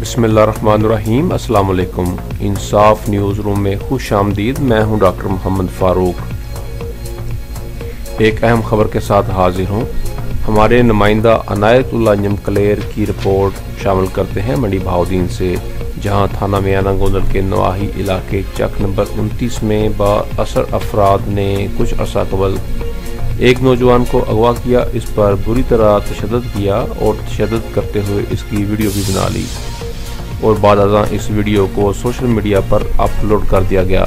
बिस्मिल्लाहिर्रहमानिर्रहीम। अस्सलाम वालेकुम। इंसाफ न्यूज़ रूम में खुश आमदीद। मैं हूं डॉक्टर मोहम्मद फ़ारूक। एक अहम खबर के साथ हाजिर हूं। हमारे नुमाइंदा अनायतुल्लाह जमकलेर की रिपोर्ट शामिल करते हैं मंडी बहाउद्दीन से, जहां थाना मियाना गोंदल के नवाही इलाके चक नंबर 29 में बाअसर अफराद ने कुछ अर्सा कबल एक नौजवान को अगवा किया, इस पर बुरी तरह तशद्दुद किया और तशद्दुद करते हुए इसकी वीडियो भी बना ली और बाद अज़ां इस वीडियो को सोशल मीडिया पर अपलोड कर दिया गया।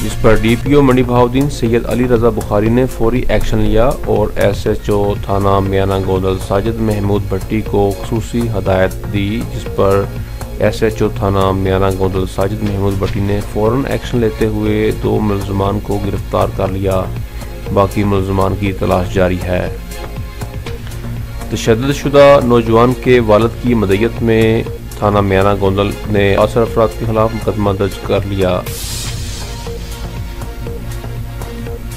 जिस पर डीपीओ मंडी बहाउद्दीन सैयद अली रजा बुखारी ने फौरी एक्शन लिया और एसएचओ थाना मियाना गोंदल साजिद महमूद भट्टी को खुसूसी हदायत दी, जिस पर एसएचओ थाना मियाना गोंदल साजिद महमूद भट्टी ने फौरन एक्शन लेते हुए 2 मुलजमान को गिरफ्तार कर लिया। बाकी मुलजमान की तलाश जारी है। तशद्दुदशुदा नौजवान के वालिद की मदयत में थाना मियाना गोंदल ने असर अफराद के खिलाफ मुकदमा दर्ज कर लिया,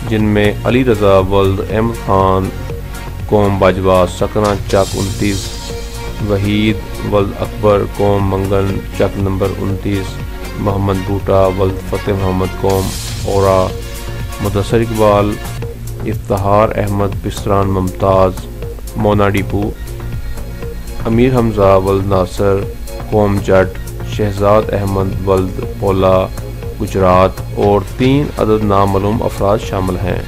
जिनमें अली रजा वल्द अहमद खान कौम बाजवा सकना चक 29, वहीद वल्द अकबर कौम मंगन चक नंबर 29, मोहम्मद बूटा वल्द फ़तेह मोहम्मद कौम औरा, मुदस्सर इकबाल इफ्तिहार अहमद पिसरान मुमताज़ मोना डिपू, अमीर हमजा वल्द नासर कौम जट, शहजाद अहमद वल्द पोला गुजरात और 3 अदद नामालूम अफराद शामिल हैं।